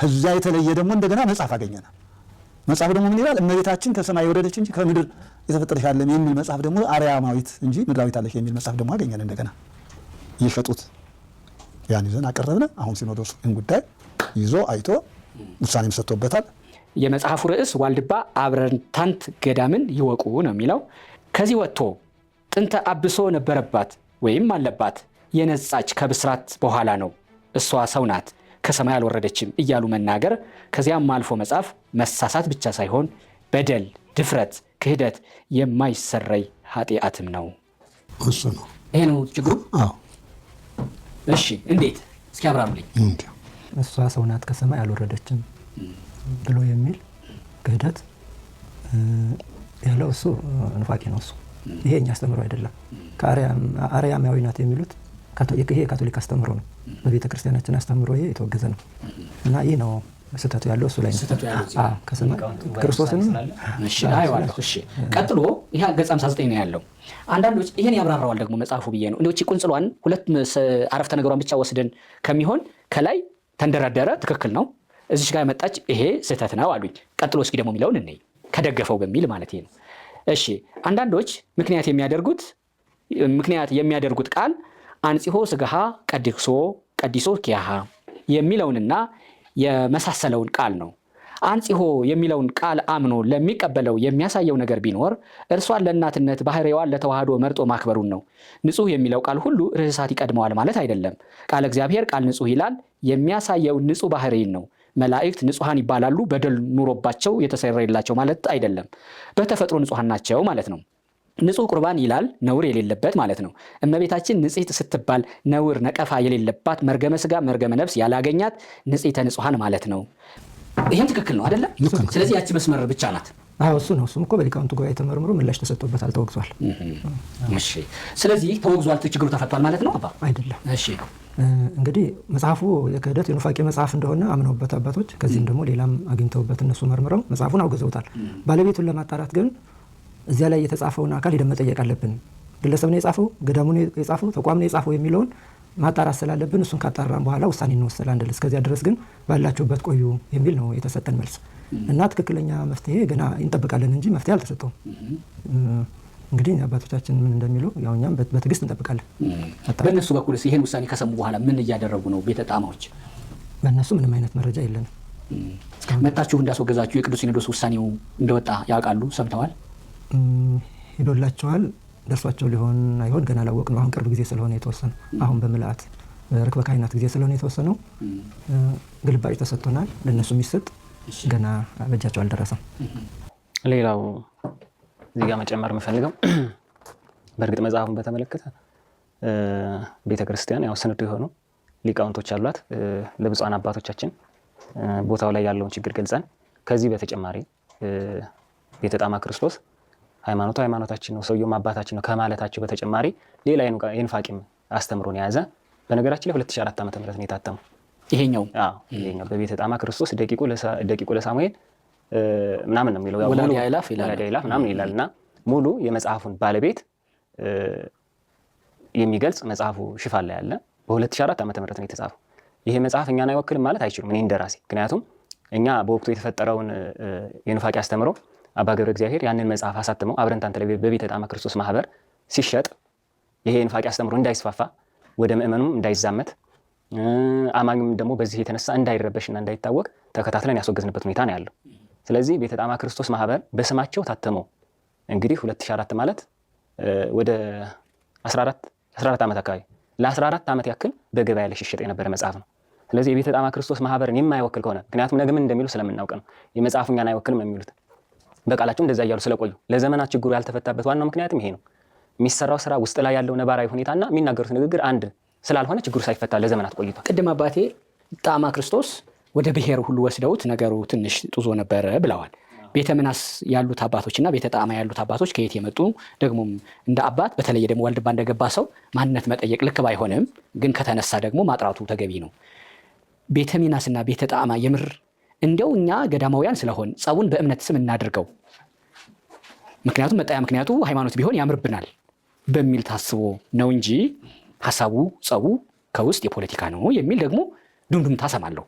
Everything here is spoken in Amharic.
ከዛ የተለየ ደግሞ እንደገና መጽሐፍ አገኘና መጽሐፍ ደግሞ ምን ይላል? እመቤታችን ከሰማይ የወረደች እንጂ ከምድር የተፈጠረች አይደለም የሚል መጽሐፍ ደግሞ አርያማዊት እንጂ ምድራዊት አለች የሚል መጽሐፍ ደግሞ አገኘን። እንደገና ይሸጡት ያን ይዘን አቀረብነ። አሁን ሲኖዶስ ጉዳይ ይዞ አይቶ ውሳኔም ሰጥቶበታል። የመጽሐፉ ርዕስ ዋልድባ አብረንታንት ገዳምን ይወቁ ነው የሚለው። ከዚህ ወጥቶ ጥንተ አብሶ ነበረባት ወይም አለባት የነጻች ከብስራት በኋላ ነው እሷ ሰው ናት ከሰማይ አልወረደችም እያሉ መናገር ከዚያም አልፎ መጽሐፍ መሳሳት ብቻ ሳይሆን በደል፣ ድፍረት፣ ክህደት የማይሰረይ ኃጢአትም ነው። እሱ ነው ይሄ ነው ችግሩ። አዎ እሺ እንዴት እስኪ አብራሩልኝ። እሷ ሰው ናት ከሰማይ አልወረደችም ብሎ የሚል ክህደት ያለው እሱ ንፋቂ ነው። እሱ ይሄ እኛ አስተምሮ አይደለም። ከአርያማዊ ናት የሚሉት ይሄ ካቶሊክ አስተምሮ ነው። በቤተ ክርስቲያናችን አስተምሮ ይሄ የተወገዘ ነው እና ይህ ነው ስህተቱ ያለው እሱ ላይ ነው። ከሰማይ ክርስቶስንም ቀጥሎ ይሄ ገጽ 59 ነው ያለው። አንዳንዶች ይሄን ያብራራዋል ደግሞ መጽሐፉ ብዬ ነው እንደው ቁንጽሏን ሁለት አረፍተ ነገሯን ብቻ ወስደን ከሚሆን ከላይ ተንደረደረ ትክክል ነው እዚች ጋር መጣች ይሄ ስህተት ነው አሉኝ። ቀጥሎ እስኪ ደግሞ የሚለውን እንይ ከደገፈው በሚል ማለት ነው። እሺ አንዳንዶች ምክንያት የሚያደርጉት ቃል አንጽሖ ስጋሃ ቀዲሶ ኪያሃ የሚለውንና የመሳሰለውን ቃል ነው። አንጽሖ የሚለውን ቃል አምኖ ለሚቀበለው የሚያሳየው ነገር ቢኖር እርሷን ለእናትነት ባህሪዋን ለተዋህዶ መርጦ ማክበሩን ነው። ንጹህ የሚለው ቃል ሁሉ ርህሳት ይቀድመዋል ማለት አይደለም። ቃል እግዚአብሔር ቃል ንጹህ ይላል የሚያሳየው ንጹህ ባህሪን ነው። መላእክት ንጹሃን ይባላሉ በደል ኑሮባቸው የተሰረየላቸው ማለት አይደለም። በተፈጥሮ ንጹሃን ናቸው ማለት ነው። ንጹህ ቁርባን ይላል ነውር የሌለበት ማለት ነው። እመቤታችን ንጽሕት ስትባል ነውር ነቀፋ የሌለባት መርገመ ስጋ መርገመ ነፍስ ያላገኛት ንጽሕተ ንጹሃን ማለት ነው። ይሄም ትክክል ነው አይደለም? ስለዚህ ያቺ መስመር ብቻ ናት። አዎ እሱ ነው። እሱም እኮ በሊቃውንቱ ጉባኤ ተመርምሮ ምላሽ ተሰጥቶበታል፣ ተወግዟል። እሺ ስለዚህ ተወግዟል፣ ችግሩ ተፈቷል ማለት ነው አባ? አይደለም። እሺ እንግዲህ መጽሐፉ የክህደት የኑፋቄ መጽሐፍ እንደሆነ አምነውበት አባቶች ከዚህም ደግሞ ሌላም አግኝተውበት እነሱ መርምረው መጽሐፉን አውግዘውታል። ባለቤቱን ለማጣራት ግን እዚያ ላይ የተጻፈውን አካል ሄደን መጠየቅ አለብን። ግለሰብ ነው የጻፈው፣ ገዳሙ ነው የጻፈው፣ ተቋም ነው የጻፈው የሚለውን ማጣራት ስላለብን እሱን ካጣራን በኋላ ውሳኔ እንወስናለን። እስከዚያ ድረስ ግን ባላችሁበት ቆዩ የሚል ነው የተሰጠን መልስ እና ትክክለኛ መፍትሄ ገና እንጠብቃለን እንጂ መፍትሄ አልተሰጠውም። እንግዲህ አባቶቻችን ምን እንደሚሉ ያው እኛም በትዕግስት እንጠብቃለን። በእነሱ በኩልስ ይሄን ውሳኔ ከሰሙ በኋላ ምን እያደረጉ ነው? ቤተ ጣማዎች በእነሱ ምንም አይነት መረጃ የለንም። መጣችሁ እንዳስወገዛችሁ የቅዱስ ሲኖዶስ ውሳኔው እንደወጣ ያውቃሉ? ሰምተዋል? ሄዶላቸዋል። ደርሷቸው ሊሆን አይሆን ገና አላወቅንም። አሁን ቅርብ ጊዜ ስለሆነ የተወሰነው አሁን በምልአት ርክበ ካህናት ጊዜ ስለሆነ የተወሰነው ግልባጭ ተሰጥቶናል። ለእነሱ የሚሰጥ ገና በእጃቸው አልደረሰም። ሌላው እዚህ ጋር መጨመር የምፈልገው በእርግጥ መጽሐፉን በተመለከተ ቤተ ክርስቲያን ያው ስንዱ የሆኑ ሊቃውንቶች አሏት። ለብፁዓን አባቶቻችን ቦታው ላይ ያለውን ችግር ገልጸን ከዚህ በተጨማሪ ቤተ ጣማ ክርስቶስ ሃይማኖታችን ነው ሰውየውም አባታችን ነው ከማለታቸው በተጨማሪ ሌላ የኑፋቄም አስተምሮን የያዘ በነገራችን ላይ 2004 ዓ.ም ነው የታተመው። ይሄኛው በቤተ ጣማ ክርስቶስ ደቂቁ ለሳሙኤል ምናምን ነው የሚለው ወላዲ አይላፍ ምናምን ይላልና ሙሉ የመጽሐፉን ባለቤት የሚገልጽ መጽሐፉ ሽፋን ላይ ያለ በ2004 ዓ.ም ነው የተጻፈው። ይሄ መጽሐፍ እኛን አይወክልም ማለት አይችልም እኔ እንደራሴ። ምክንያቱም እኛ በወቅቱ የተፈጠረውን የኑፋቄ አስተምሮ አባ ገብረ እግዚአብሔር ያንን መጽሐፍ አሳትመው አብረንታንት ላይ በቤተ ጣማ ክርስቶስ ማህበር ሲሸጥ ይሄ የኑፋቄ አስተምሮ እንዳይስፋፋ ወደ ምእመኑም እንዳይዛመት አማኙም ደግሞ በዚህ የተነሳ እንዳይረበሽና እንዳይታወቅ ተከታትለን ያስወገዝንበት ሁኔታ ነው ያለው። ስለዚህ ቤተ ጣማ ክርስቶስ ማህበር በስማቸው ታተመው እንግዲህ 2004 ማለት ወደ 14 ዓመት አካባቢ ለ14 ዓመት ያክል በገበያ ላይ ሲሸጥ የነበረ መጽሐፍ ነው። ስለዚህ የቤተ ጣማ ክርስቶስ ማህበርን የማይወክል ከሆነ ምክንያቱም ነገ ምን እንደሚሉ ስለምናውቅ ነው የመጽሐፉ እኛን አይወክልም የሚሉት በቃላቸው እንደዛ እያሉ ስለቆዩ ለዘመናት ችግሩ ያልተፈታበት ዋናው ምክንያትም ይሄ ነው። የሚሰራው ስራ ውስጥ ላይ ያለው ነባራዊ ሁኔታና የሚናገሩት ንግግር አንድ ስላልሆነ ችግሩ ሳይፈታ ለዘመናት ቆይቷል። ቅድም አባቴ ጣማ ክርስቶስ ወደ ብሔር ሁሉ ወስደውት ነገሩ ትንሽ ጥዞ ነበረ ብለዋል። ቤተ ምናስ ያሉት አባቶችና ቤተ ጣማ ያሉት አባቶች ከየት የመጡ ደግሞም እንደ አባት በተለየ ደግሞ ዋልድባ እንደገባ ሰው ማንነት መጠየቅ ልክ ባይሆንም ግን ከተነሳ ደግሞ ማጥራቱ ተገቢ ነው። ቤተ ሚናስና ቤተ ጣማ የምር እንደው እኛ ገዳማውያን ስለሆን ጸቡን በእምነት ስም እናድርገው ምክንያቱም መጣያ ምክንያቱ ሃይማኖት ቢሆን ያምርብናል በሚል ታስቦ ነው እንጂ ሐሳቡ ጸቡ ከውስጥ የፖለቲካ ነው የሚል ደግሞ ዱምዱም ታሰማለሁ።